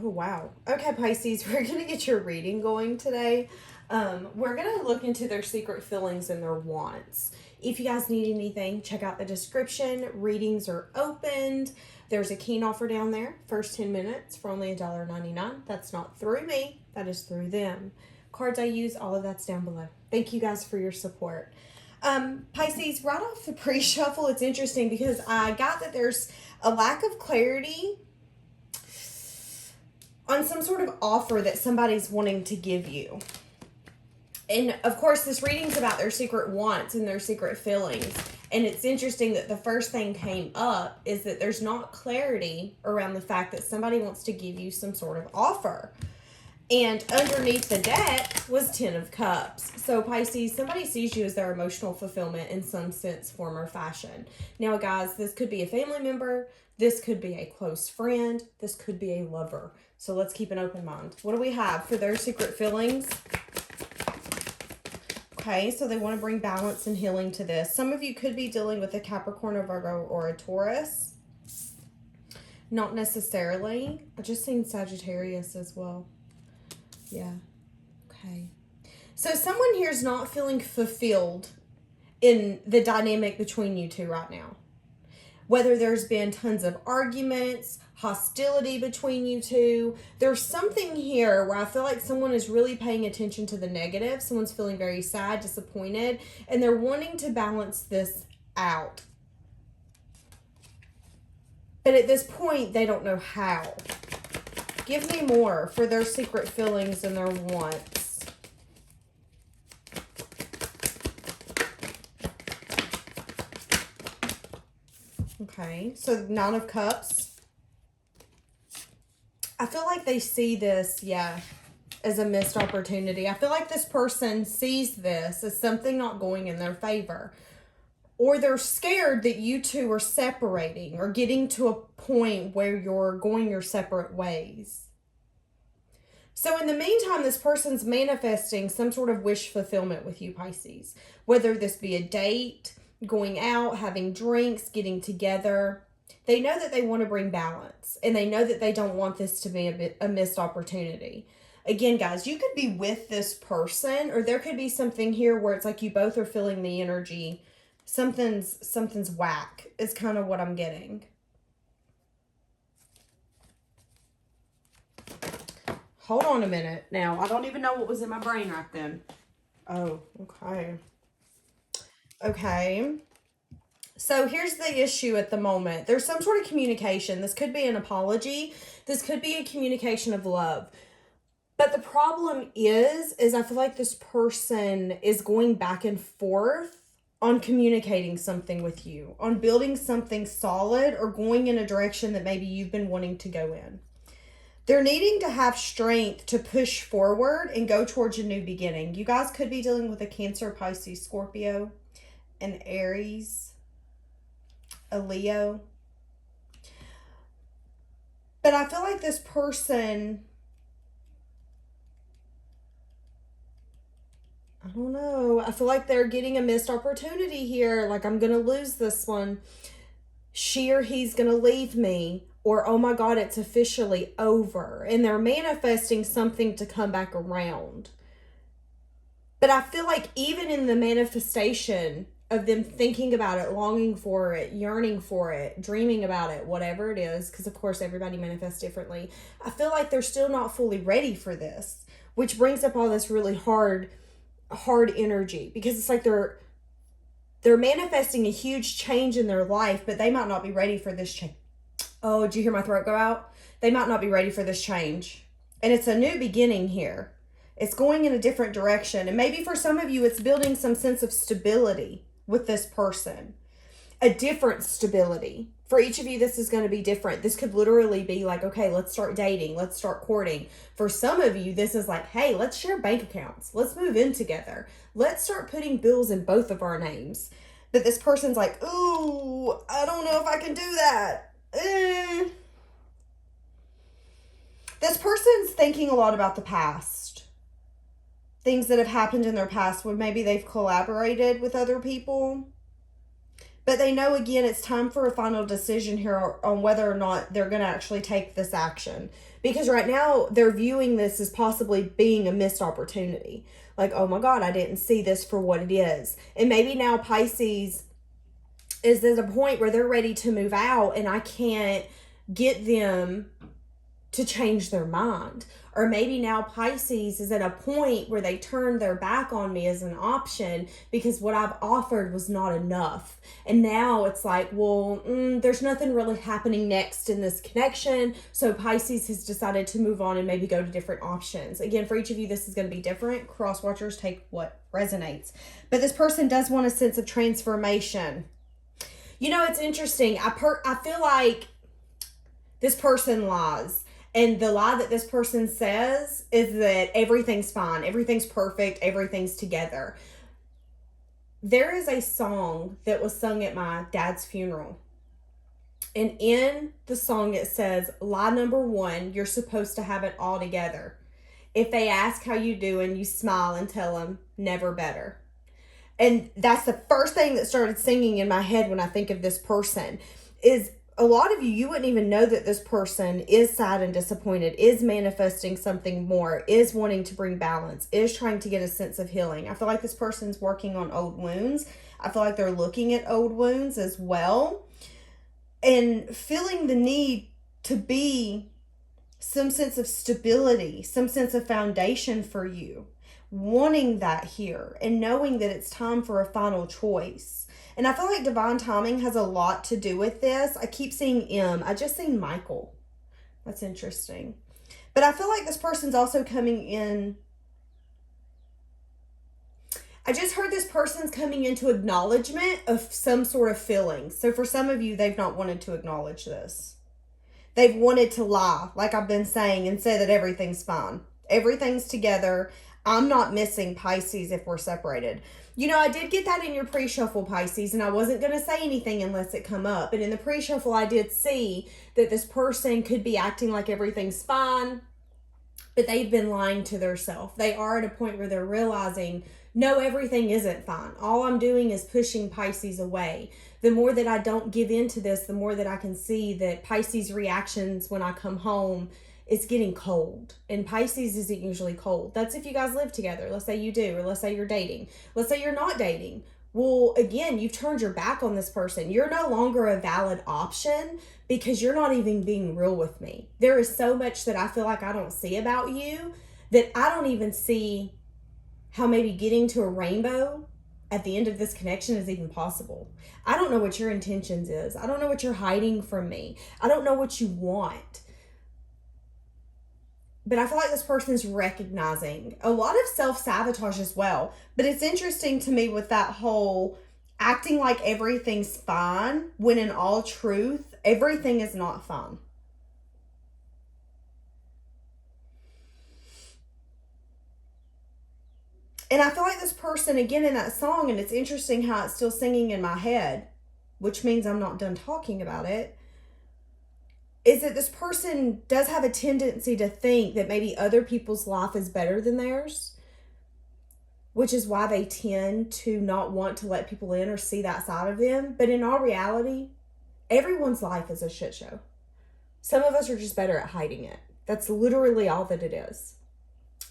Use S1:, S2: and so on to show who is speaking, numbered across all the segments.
S1: Oh, wow. Okay, Pisces, we're going to get your reading going today. We're going to look into their secret feelings and their wants. If you guys need anything, check out the description. Readings are opened. There's a keen offer down there. First 10 minutes for only $1.99. That's not through me. That is through them. Cards I use, all of that's down below. Thank you guys for your support. Pisces, right off the pre-shuffle, it's interesting because I got that there's a lack of clarity on some sort of offer that somebody's wanting to give you. And of course, this reading's about their secret wants and their secret feelings. And it's interesting that the first thing came up is that there's not clarity around the fact that somebody wants to give you some sort of offer. And underneath the deck was 10 of Cups. So Pisces, somebody sees you as their emotional fulfillment in some sense, form, or fashion. Now, guys, this could be a family member. This could be a close friend. This could be a lover. So let's keep an open mind. What do we have for their secret feelings? Okay, so they want to bring balance and healing to this. Some of you could be dealing with a Capricorn, a Virgo, or a Taurus. Not necessarily. I just seen Sagittarius as well. Yeah. Okay. So someone here is not feeling fulfilled in the dynamic between you two right now. Whether there's been tons of arguments, hostility between you two, there's something here where I feel like someone is really paying attention to the negative. Someone's feeling very sad, disappointed, and they're wanting to balance this out. But at this point, they don't know how. Give me more for their secret feelings and their wants. Okay, so 9 of Cups. I feel like they see this, as a missed opportunity. I feel like this person sees this as something not going in their favor. Or they're scared that you two are separating or getting to a point where you're going your separate ways. So in the meantime, this person's manifesting some sort of wish fulfillment with you, Pisces. Whether this be a date, going out, having drinks, getting together. They know that they want to bring balance. And they know that they don't want this to be a missed opportunity. Again, guys, you could be with this person. Or there could be something here where it's like you both are feeling the energy. Something's whack is kind of what I'm getting. Hold on a minute. Now, I don't even know what was in my brain right then. Oh, okay. Okay. So here's the issue at the moment. There's some sort of communication. This could be an apology. This could be a communication of love. But the problem is I feel like this person is going back and forth on communicating something with you, on building something solid or going in a direction that maybe you've been wanting to go in. They're needing to have strength to push forward and go towards a new beginning. You guys could be dealing with a Cancer, Pisces, Scorpio, an Aries, a Leo. But I feel like this person, I don't know. I feel like they're getting a missed opportunity here. Like, I'm going to lose this one. She or he's going to leave me. Or, oh my God, it's officially over. And they're manifesting something to come back around. But I feel like even in the manifestation of them thinking about it, longing for it, yearning for it, dreaming about it, whatever it is, because of course everybody manifests differently, I feel like they're still not fully ready for this. Which brings up all this really hard energy. Because it's like they're manifesting a huge change in their life, but they might not be ready for this change. Oh, did you hear my throat go out? They might not be ready for this change. And it's a new beginning here. It's going in a different direction. And maybe for some of you, it's building some sense of stability with this person. A different stability. For each of you, this is going to be different. This could literally be like, okay, let's start dating. Let's start courting. For some of you, this is like, hey, let's share bank accounts. Let's move in together. Let's start putting bills in both of our names. But this person's like, ooh, I don't know if I can do that. This person's thinking a lot about the past. Things that have happened in their past where maybe they've collaborated with other people. But they know, again, it's time for a final decision here on whether or not they're going to actually take this action. Because right now, they're viewing this as possibly being a missed opportunity. Like, oh my God, I didn't see this for what it is. And maybe now Pisces is at a point where they're ready to move out and I can't get them to change their mind. Or maybe now Pisces is at a point where they turn their back on me as an option because what I've offered was not enough. And now it's like, well, there's nothing really happening next in this connection. So Pisces has decided to move on and maybe go to different options. Again, for each of you, this is going to be different. Cross watchers, take what resonates. But this person does want a sense of transformation. You know, it's interesting. I feel like this person lies. And the lie that this person says is that everything's fine, everything's perfect, everything's together. There is a song that was sung at my dad's funeral. And in the song it says, lie number 1, you're supposed to have it all together. If they ask how you doing, you smile and tell them, never better. And that's the first thing that started singing in my head when I think of this person is a lot of you wouldn't even know that this person is sad and disappointed, is manifesting something more, is wanting to bring balance, is trying to get a sense of healing. I feel like this person's working on old wounds. I feel like they're looking at old wounds as well and feeling the need to be some sense of stability, some sense of foundation for you, wanting that here and knowing that it's time for a final choice. And I feel like divine timing has a lot to do with this. I keep seeing M. I just seen Michael. That's interesting. But I feel like this person's also coming in. I just heard this person's coming into acknowledgement of some sort of feeling. So for some of you, they've not wanted to acknowledge this. They've wanted to lie, like I've been saying, and say that everything's fine. Everything's together. I'm not missing Pisces if we're separated. You know, I did get that in your pre-shuffle, Pisces, and I wasn't going to say anything unless it come up. And in the pre-shuffle, I did see that this person could be acting like everything's fine, but they've been lying to themselves. They are at a point where they're realizing, no, everything isn't fine. All I'm doing is pushing Pisces away. The more that I don't give into this, the more that I can see that Pisces reactions when I come home, it's getting cold. And Pisces isn't usually cold. That's if you guys live together. Let's say you do, or let's say you're dating. Let's say you're not dating. Well, again, you've turned your back on this person. You're no longer a valid option because you're not even being real with me. There is so much that I feel like I don't see about you that I don't even see how maybe getting to a rainbow at the end of this connection is even possible. I don't know what your intentions is. I don't know what you're hiding from me. I don't know what you want. But I feel like this person's recognizing a lot of self-sabotage as well. But it's interesting to me with that whole acting like everything's fine when in all truth, everything is not fine. And I feel like this person, again, in that song, and it's interesting how it's still singing in my head, which means I'm not done talking about it, is that this person does have a tendency to think that maybe other people's life is better than theirs, which is why they tend to not want to let people in or see that side of them. But in all reality, everyone's life is a shit show. Some of us are just better at hiding it. That's literally all that it is.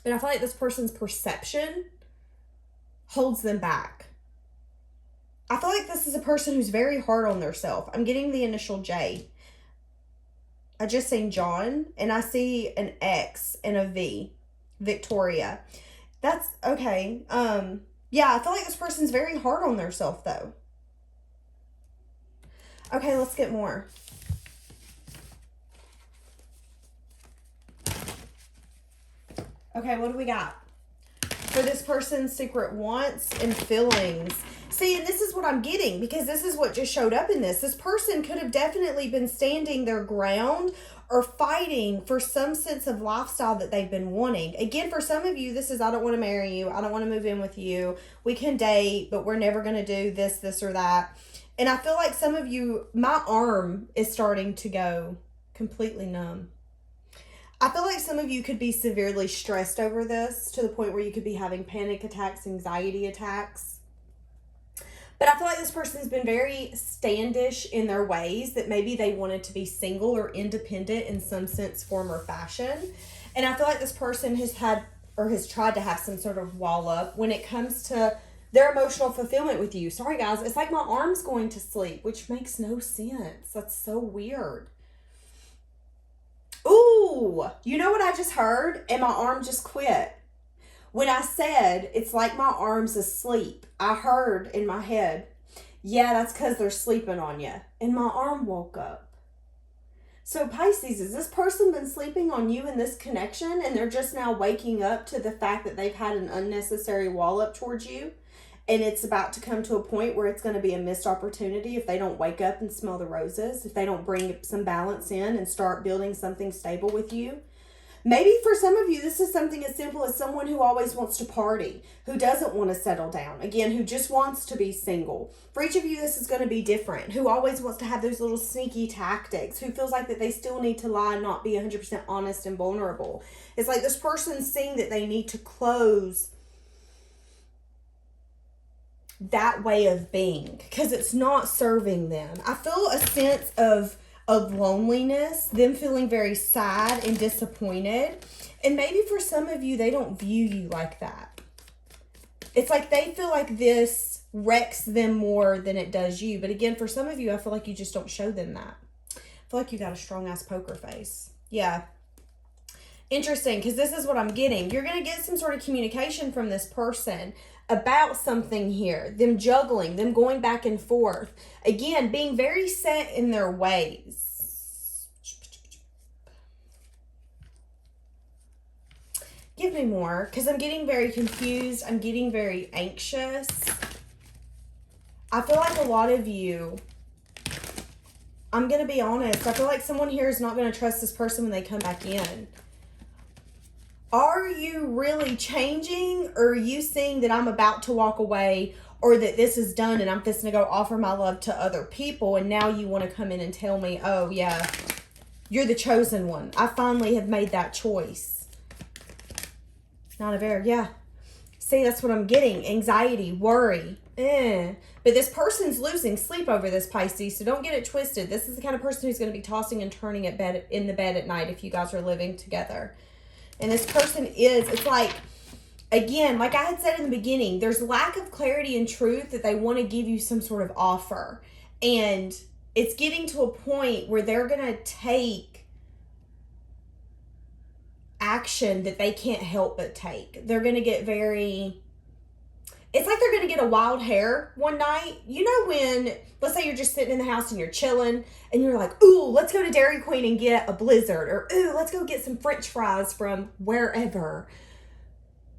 S1: But I feel like this person's perception holds them back. I feel like this is a person who's very hard on themselves. I'm getting the initial J. I just seen John, and I see an X and a V. Victoria. That's okay. Yeah, I feel like this person's very hard on themselves, though. Okay, let's get more. Okay, what do we got? For this person's secret wants and feelings. See, and this is what I'm getting, because this is what just showed up in this. This person could have definitely been standing their ground or fighting for some sense of lifestyle that they've been wanting. Again, for some of you, this is, I don't want to marry you. I don't want to move in with you. We can date, but we're never going to do this, this, or that. And I feel like some of you, my arm is starting to go completely numb. I feel like some of you could be severely stressed over this to the point where you could be having panic attacks, anxiety attacks. But I feel like this person's been very standish in their ways, that maybe they wanted to be single or independent in some sense, form, or fashion. And I feel like this person has had or has tried to have some sort of wall up when it comes to their emotional fulfillment with you. Sorry, guys. It's like my arm's going to sleep, which makes no sense. That's so weird. Ooh, you know what I just heard? And my arm just quit. When I said it's like my arm's asleep, I heard in my head, yeah, that's because they're sleeping on you. And my arm woke up. So Pisces, has this person been sleeping on you in this connection, and they're just now waking up to the fact that they've had an unnecessary wall up towards you? And it's about to come to a point where it's going to be a missed opportunity if they don't wake up and smell the roses, if they don't bring some balance in and start building something stable with you. Maybe for some of you, this is something as simple as someone who always wants to party, who doesn't want to settle down, again, who just wants to be single. For each of you, this is going to be different, who always wants to have those little sneaky tactics, who feels like that they still need to lie and not be 100% honest and vulnerable. It's like this person's seeing that they need to close that way of being because it's not serving them. I feel a sense of loneliness, them feeling very sad and disappointed. And maybe for some of you, they don't view you like that. It's like they feel like this wrecks them more than it does you. But again, for some of you, I feel like you just don't show them that. I feel like you got a strong ass poker face. Yeah. Interesting, because this is what I'm getting. You're going to get some sort of communication from this person about something here. Them juggling, them going back and forth. Again, being very set in their ways. Give me more, because I'm getting very confused. I'm getting very anxious. I feel like a lot of you, I'm going to be honest, I feel like someone here is not going to trust this person when they come back in. Are you really changing, or are you seeing that I'm about to walk away, or that this is done and I'm just going to go offer my love to other people, and now you want to come in and tell me, oh yeah, you're the chosen one. I finally have made that choice. Not a bear, yeah. See, that's what I'm getting. Anxiety, worry. But this person's losing sleep over this, Pisces, so don't get it twisted. This is the kind of person who's going to be tossing and turning in the bed at night if you guys are living together. And this person is, it's like, again, like I had said in the beginning, there's lack of clarity and truth that they want to give you some sort of offer. And it's getting to a point where they're going to take action that they can't help but take. They're going to get it's like they're going to get a wild hair one night. You know when, let's say you're just sitting in the house and you're chilling and you're like, ooh, let's go to Dairy Queen and get a Blizzard, or ooh, let's go get some French fries from wherever.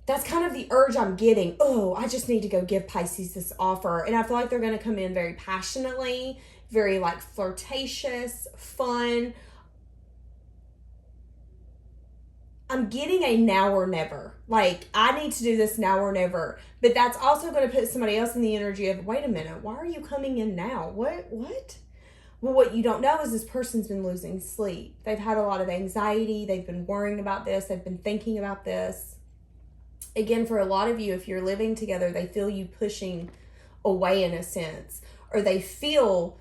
S1: That's kind of the urge I'm getting. Oh, I just need to go give Pisces this offer. And I feel like they're going to come in very passionately, very like flirtatious, fun. I'm getting a now or never. Like, I need to do this now or never. But that's also going to put somebody else in the energy of, wait a minute, why are you coming in now? What? Well, what you don't know is this person's been losing sleep. They've had a lot of anxiety. They've been worrying about this. They've been thinking about this. Again, for a lot of you, if you're living together, they feel you pushing away in a sense. Or they feel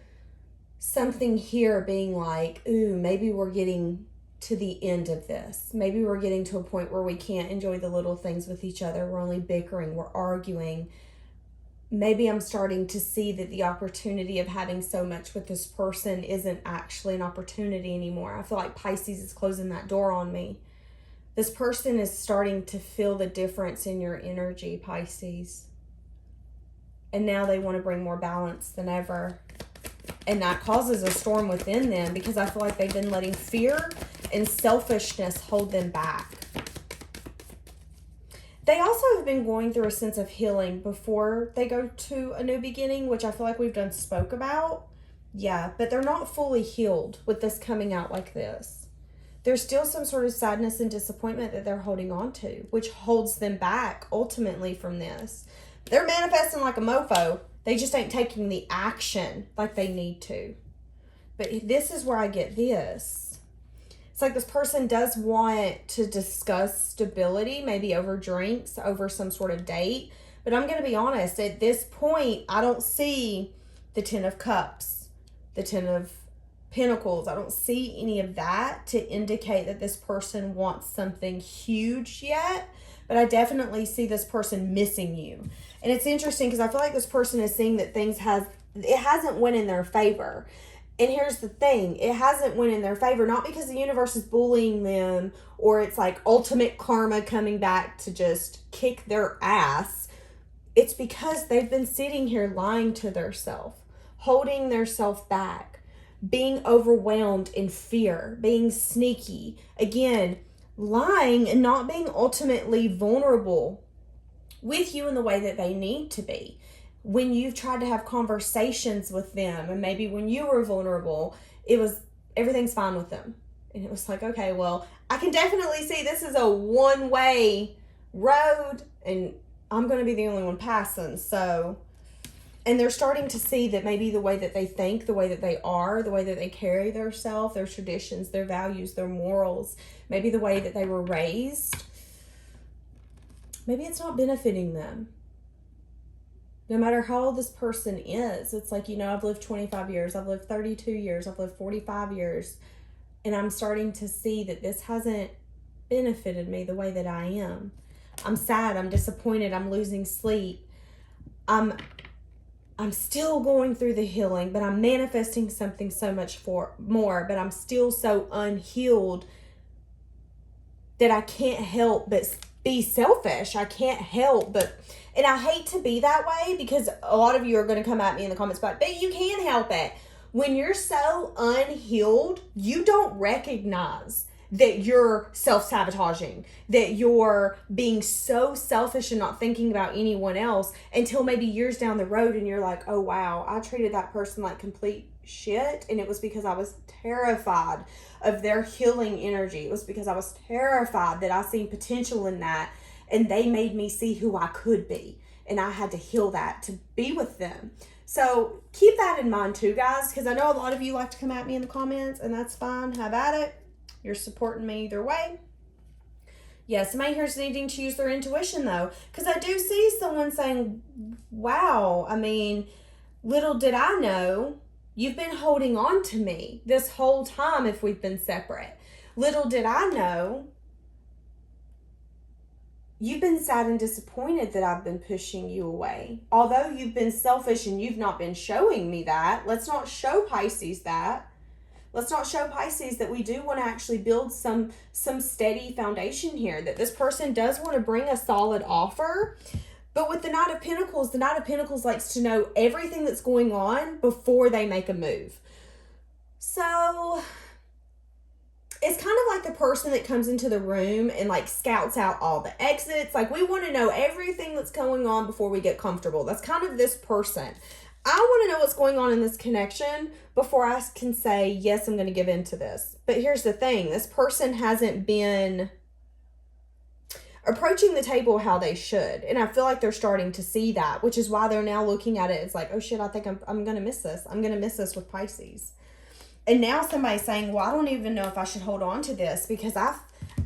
S1: something here being like, ooh, maybe we're getting to the end of this. Maybe we're getting to a point where we can't enjoy the little things with each other. We're only bickering, we're arguing. Maybe I'm starting to see that the opportunity of having so much with this person isn't actually an opportunity anymore. I feel like Pisces is closing that door on me. This person is starting to feel the difference in your energy, Pisces. And now they want to bring more balance than ever. And that causes a storm within them because I feel like they've been letting fear and selfishness hold them back. They also have been going through a sense of healing before they go to a new beginning, which I feel like we've done spoke about. Yeah, but they're not fully healed with this coming out like this. There's still some sort of sadness and disappointment that they're holding on to, which holds them back ultimately from this. They're manifesting like a mofo. They just ain't taking the action like they need to. But this is where I get this. It's like this person does want to discuss stability, maybe over drinks, over some sort of date. But I'm going to be honest, at this point, I don't see the Ten of Cups, the Ten of Pentacles. I don't see any of that to indicate that this person wants something huge yet. But I definitely see this person missing you. And it's interesting because I feel like this person is seeing that it hasn't went in their favor. And here's the thing, it hasn't went in their favor, not because the universe is bullying them or it's like ultimate karma coming back to just kick their ass. It's because they've been sitting here lying to themselves, holding themselves back, being overwhelmed in fear, being sneaky. Again, lying and not being ultimately vulnerable with you in the way that they need to be. When you've tried to have conversations with them, and maybe when you were vulnerable, everything's fine with them. And it was like, okay, well, I can definitely see this is a one-way road, and I'm going to be the only one passing. So, and they're starting to see that maybe the way that they think, the way that they are, the way that they carry themselves, their traditions, their values, their morals, maybe the way that they were raised, maybe it's not benefiting them. No matter how old this person is, it's like, I've lived 25 years, I've lived 32 years, I've lived 45 years, and I'm starting to see that this hasn't benefited me the way that I am. I'm sad, I'm disappointed, I'm losing sleep. I'm still going through the healing, but I'm manifesting something so much more, but I'm still so unhealed that I can't help but be selfish. I can't help but, and I hate to be that way because a lot of you are going to come at me in the comments but you can't help it. When you're so unhealed, you don't recognize that you're self-sabotaging, that you're being so selfish and not thinking about anyone else until maybe years down the road and you're like, oh wow, I treated that person like complete shit, and it was because I was terrified of their healing energy. It was because I was terrified that I seen potential in that, and they made me see who I could be, and I had to heal that to be with them. So keep that in mind too, guys, because I know a lot of you like to come at me in the comments, and that's fine. Have at it. You're supporting me either way. Yeah, somebody here's needing to use their intuition though, because I do see someone saying, wow, I mean, little did I know you've been holding on to me this whole time if we've been separate. Little did I know you've been sad and disappointed that I've been pushing you away. Although you've been selfish and you've not been showing me that, let's not show Pisces that. Let's not show Pisces that we do want to actually build some steady foundation here, that this person does want to bring a solid offer. But with the Knight of Pentacles likes to know everything that's going on before they make a move. So it's kind of like the person that comes into the room and like scouts out all the exits. Like, we want to know everything that's going on before we get comfortable. That's kind of this person. I want to know what's going on in this connection before I can say, yes, I'm going to give into this. But here's the thing. This person hasn't been approaching the table how they should. And I feel like they're starting to see that, which is why they're now looking at it. It's like, oh shit, I think I'm going to miss this. I'm going to miss this with Pisces. And now somebody's saying, well, I don't even know if I should hold on to this because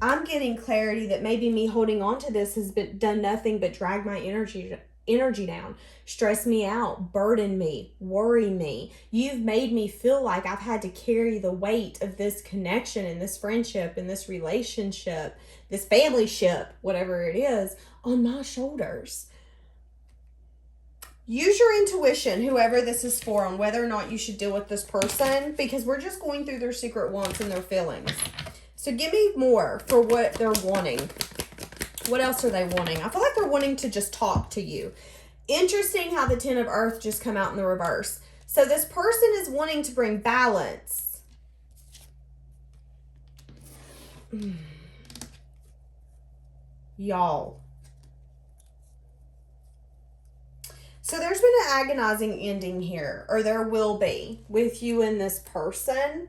S1: I'm getting clarity that maybe me holding on to this has done nothing but drag my energy down, stress me out, burden me, worry me. You've made me feel like I've had to carry the weight of this connection and this friendship and this relationship, this family ship, whatever it is, on my shoulders. Use your intuition, whoever this is for, on whether or not you should deal with this person, because we're just going through their secret wants and their feelings. So give me more for what they're wanting. What else are they wanting? I feel like they're wanting to just talk to you. Interesting how the Ten of Earth just come out in the reverse. So this person is wanting to bring balance. Y'all. So there's been an agonizing ending here, or there will be, with you and this person.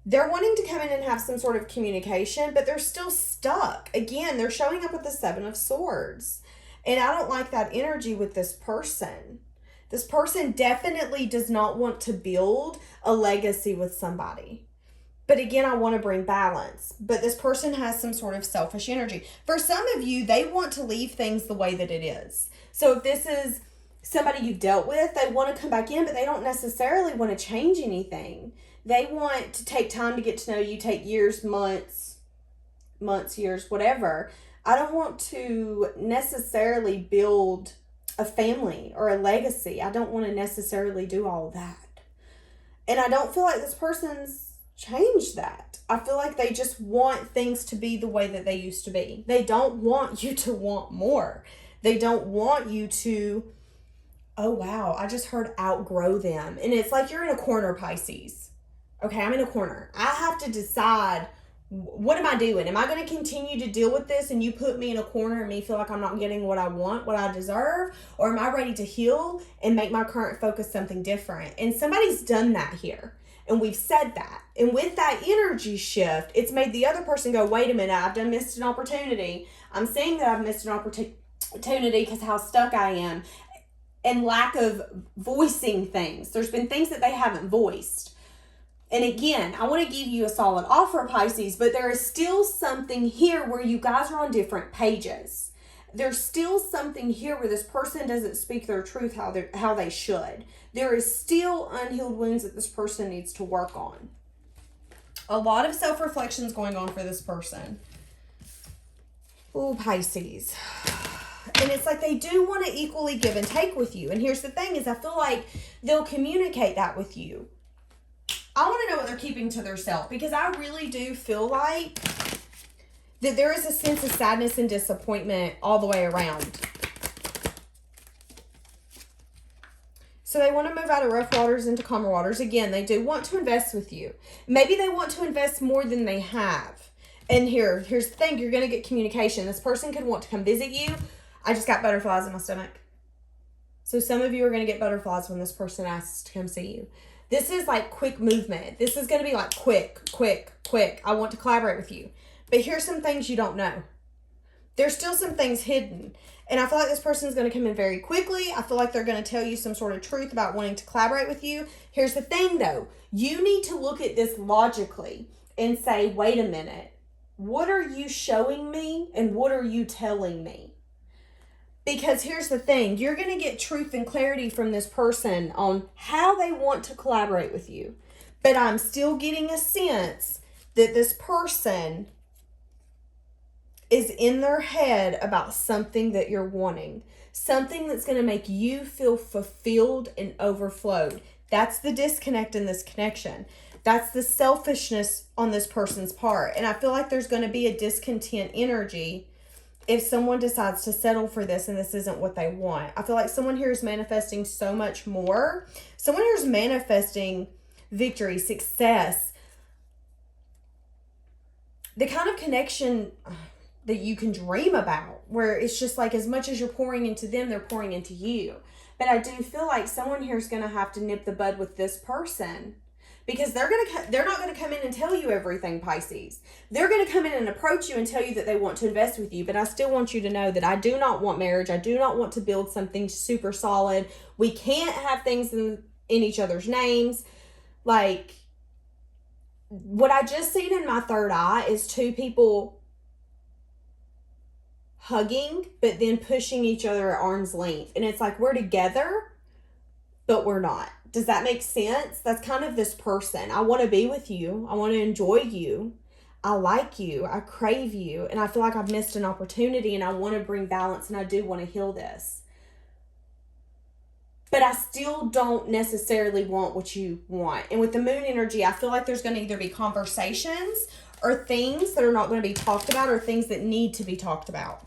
S1: They're wanting to come in and have some sort of communication, but they're still stuck. Again, they're showing up with the Seven of Swords. And I don't like that energy with this person. This person definitely does not want to build a legacy with somebody. But again, I want to bring balance. But this person has some sort of selfish energy. For some of you, they want to leave things the way that it is. So if this is somebody you've dealt with, they want to come back in, but they don't necessarily want to change anything. They want to take time to get to know you, take years, months, years, whatever. I don't want to necessarily build a family or a legacy. I don't want to necessarily do all of that. And I don't feel like this person's changed that. I feel like they just want things to be the way that they used to be. They don't want you to want more. They don't want you to, oh wow, I just heard outgrow them. And it's like you're in a corner, Pisces. Okay, I'm in a corner. I have to decide, what am I doing? Am I going to continue to deal with this and you put me in a corner and me feel like I'm not getting what I want, what I deserve? Or am I ready to heal and make my current focus something different? And somebody's done that here. And we've said that. And with that energy shift, it's made the other person go, wait a minute, I've missed an opportunity. I'm saying that I've missed an opportunity because how stuck I am and lack of voicing things. There's been things that they haven't voiced. And again, I want to give you a solid offer, Pisces, but there is still something here where you guys are on different pages. There's still something here where this person doesn't speak their truth how they should. There is still unhealed wounds that this person needs to work on. A lot of self-reflection is going on for this person. Oh, Pisces. And it's like they do want to equally give and take with you. And here's the thing is I feel like they'll communicate that with you. I want to know what they're keeping to themselves, because I really do feel like that there is a sense of sadness and disappointment all the way around. So they want to move out of rough waters into calmer waters. Again, they do want to invest with you. Maybe they want to invest more than they have. And here's the thing. You're going to get communication. This person could want to come visit you. I just got butterflies in my stomach. So some of you are going to get butterflies when this person asks to come see you. This is like quick movement. This is going to be like quick. I want to collaborate with you. But here's some things you don't know. There's still some things hidden. And I feel like this person is going to come in very quickly. I feel like they're going to tell you some sort of truth about wanting to collaborate with you. Here's the thing though. You need to look at this logically and say, wait a minute. What are you showing me and what are you telling me? Because here's the thing. You're going to get truth and clarity from this person on how they want to collaborate with you. But I'm still getting a sense that this person is in their head about something that you're wanting. Something that's going to make you feel fulfilled and overflowed. That's the disconnect in this connection. That's the selfishness on this person's part. And I feel like there's going to be a discontent energy if someone decides to settle for this and this isn't what they want. I feel like someone here is manifesting so much more. Someone here is manifesting victory, success. The kind of connection that you can dream about, where it's just like as much as you're pouring into them, they're pouring into you. But I do feel like someone here is going to have to nip the bud with this person, because they're not going to come in and tell you everything, Pisces. They're going to come in and approach you and tell you that they want to invest with you. But I still want you to know that I do not want marriage. I do not want to build something super solid. We can't have things in each other's names. Like, what I just seen in my third eye is two people hugging, but then pushing each other at arm's length. And it's like, we're together, but we're not. Does that make sense? That's kind of this person. I want to be with you. I want to enjoy you. I like you. I crave you. And I feel like I've missed an opportunity and I want to bring balance and I do want to heal this. But I still don't necessarily want what you want. And with the moon energy, I feel like there's going to either be conversations or things that are not going to be talked about or things that need to be talked about.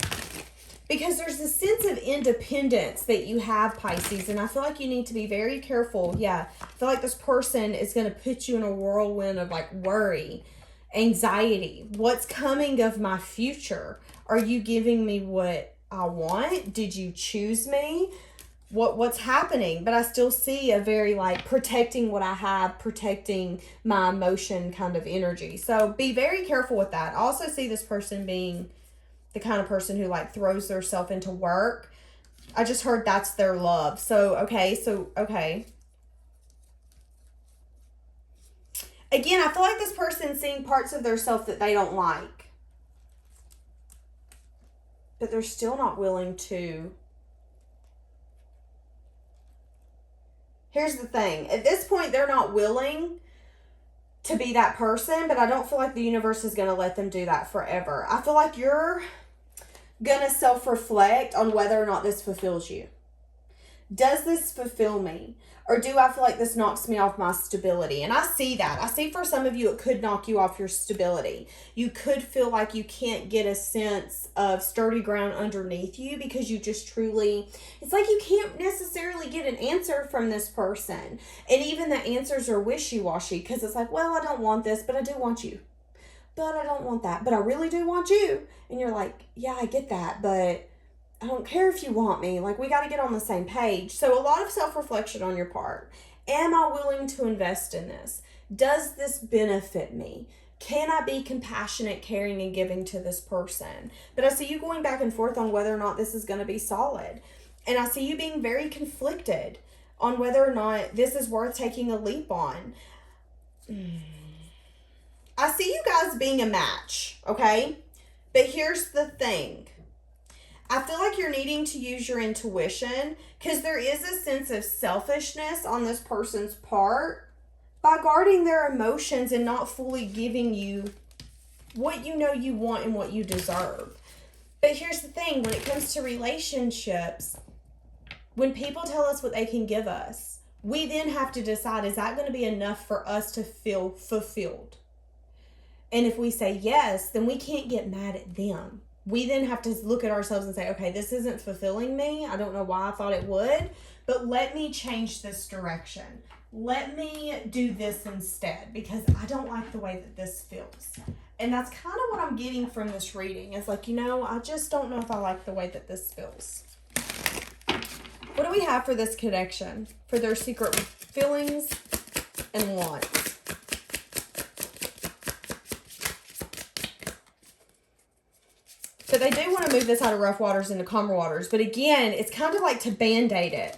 S1: Because there's a sense of independence that you have, Pisces, and I feel like you need to be very careful. Yeah, I feel like this person is going to put you in a whirlwind of like worry, anxiety. What's coming of my future? Are you giving me what I want? Did you choose me? What's happening? But I still see a very like protecting what I have, protecting my emotion kind of energy. So be very careful with that. I also see this person being the kind of person who like throws themselves into work. I just heard that's their love. So, okay. Again, I feel like this person's seeing parts of their self that they don't like. But they're still not willing to. Here's the thing. At this point, they're not willing to be that person, but I don't feel like the universe is going to let them do that forever. I feel like you're going to self-reflect on whether or not this fulfills you. Does this fulfill me? Or do I feel like this knocks me off my stability? And I see that. I see for some of you, it could knock you off your stability. You could feel like you can't get a sense of sturdy ground underneath you because you just truly, it's like you can't necessarily get an answer from this person. And even the answers are wishy-washy because it's like, well, I don't want this, but I do want you. But I don't want that, but I really do want you. And you're like, yeah, I get that, but I don't care if you want me. Like, we got to get on the same page. So a lot of self-reflection on your part. Am I willing to invest in this? Does this benefit me? Can I be compassionate, caring, and giving to this person? But I see you going back and forth on whether or not this is going to be solid. And I see you being very conflicted on whether or not this is worth taking a leap on. I see you guys being a match, okay? But here's the thing. I feel like you're needing to use your intuition because there is a sense of selfishness on this person's part by guarding their emotions and not fully giving you what you know you want and what you deserve. But here's the thing, when it comes to relationships, when people tell us what they can give us, we then have to decide, is that going to be enough for us to feel fulfilled? And if we say yes, then we can't get mad at them. We then have to look at ourselves and say, okay, this isn't fulfilling me. I don't know why I thought it would, but let me change this direction. Let me do this instead because I don't like the way that this feels. And that's kind of what I'm getting from this reading. It's like, I just don't know if I like the way that this feels. What do we have for this connection? For their secret feelings and wants? So they do want to move this out of rough waters into calmer waters. But again, it's kind of like to band-aid it.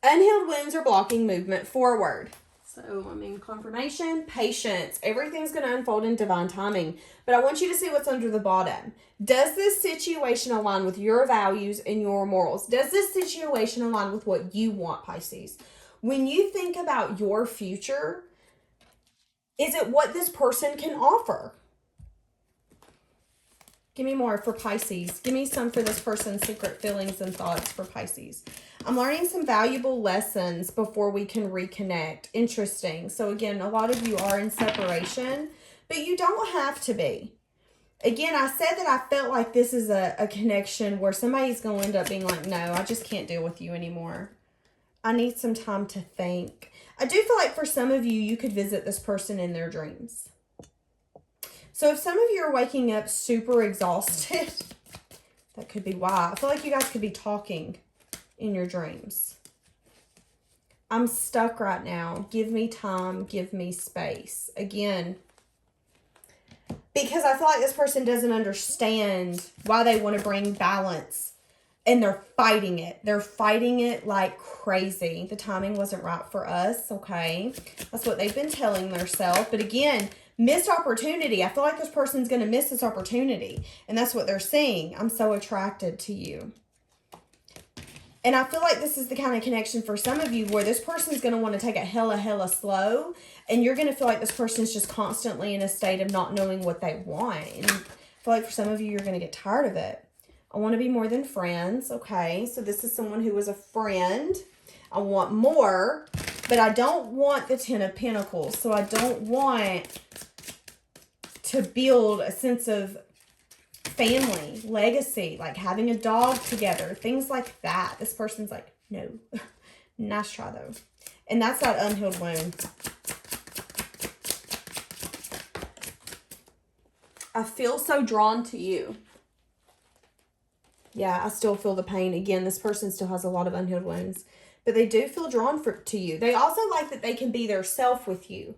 S1: Unhealed wounds are blocking movement forward. So, confirmation, patience. Everything's going to unfold in divine timing. But I want you to see what's under the bottom. Does this situation align with your values and your morals? Does this situation align with what you want, Pisces? When you think about your future, is it what this person can offer? Give me more for Pisces. Give me some for this person's secret feelings and thoughts for Pisces. I'm learning some valuable lessons before we can reconnect. Interesting. So again, a lot of you are in separation, but you don't have to be. Again, I said that I felt like this is a connection where somebody's going to end up being like, no, I just can't deal with you anymore. I need some time to think. I do feel like for some of you, you could visit this person in their dreams. So if some of you are waking up super exhausted, that could be why. I feel like you guys could be talking in your dreams. I'm stuck right now. Give me time. Give me space. Again, because I feel like this person doesn't understand why they want to bring balance. And they're fighting it. They're fighting it like crazy. The timing wasn't right for us. Okay. That's what they've been telling themselves. But again, missed opportunity. I feel like this person's going to miss this opportunity. And that's what they're seeing. I'm so attracted to you. And I feel like this is the kind of connection for some of you where this person's going to want to take it hella slow. And you're going to feel like this person's just constantly in a state of not knowing what they want. And I feel like for some of you, you're going to get tired of it. I want to be more than friends. Okay, so this is someone who was a friend. I want more, but I don't want the Ten of Pentacles. So I don't want to build a sense of family, legacy, like having a dog together, things like that. This person's like, no. Nice try, though. And that's that unhealed wound. I feel so drawn to you. Yeah, I still feel the pain. Again, this person still has a lot of unhealed wounds. But they do feel drawn to you. They also like that they can be their self with you.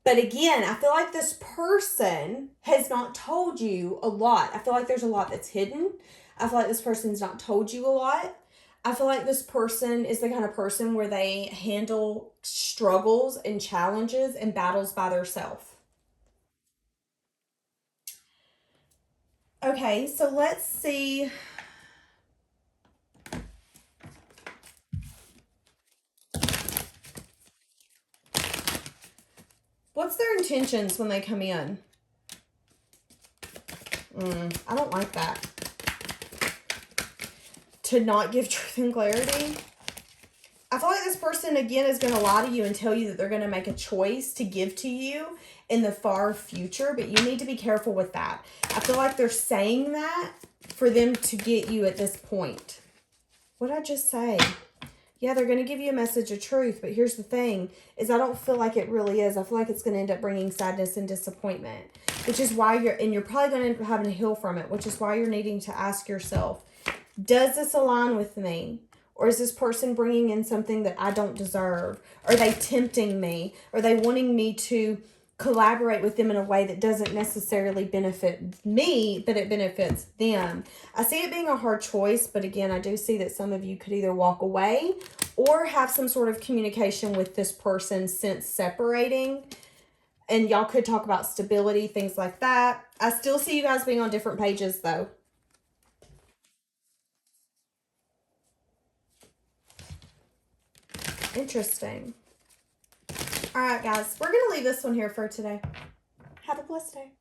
S1: But again, I feel like this person has not told you a lot. I feel like there's a lot that's hidden. I feel like this person's not told you a lot. I feel like this person is the kind of person where they handle struggles and challenges and battles by themselves. Okay, so let's see. What's their intentions when they come in? I don't like that. To not give truth and clarity. I feel like this person, again, is going to lie to you and tell you that they're going to make a choice to give to you in the far future, but you need to be careful with that. I feel like they're saying that for them to get you at this point. What did I just say? Yeah, they're going to give you a message of truth, but here's the thing, is I don't feel like it really is. I feel like it's going to end up bringing sadness and disappointment, which is why you're probably going to end up having to heal from it, which is why you're needing to ask yourself, does this align with me? Or is this person bringing in something that I don't deserve? Are they tempting me? Are they wanting me to collaborate with them in a way that doesn't necessarily benefit me, but it benefits them? I see it being a hard choice, but again, I do see that some of you could either walk away or have some sort of communication with this person since separating. And y'all could talk about stability, things like that. I still see you guys being on different pages, though. Interesting. All right, guys, we're going to leave this one here for today. Have a blessed day.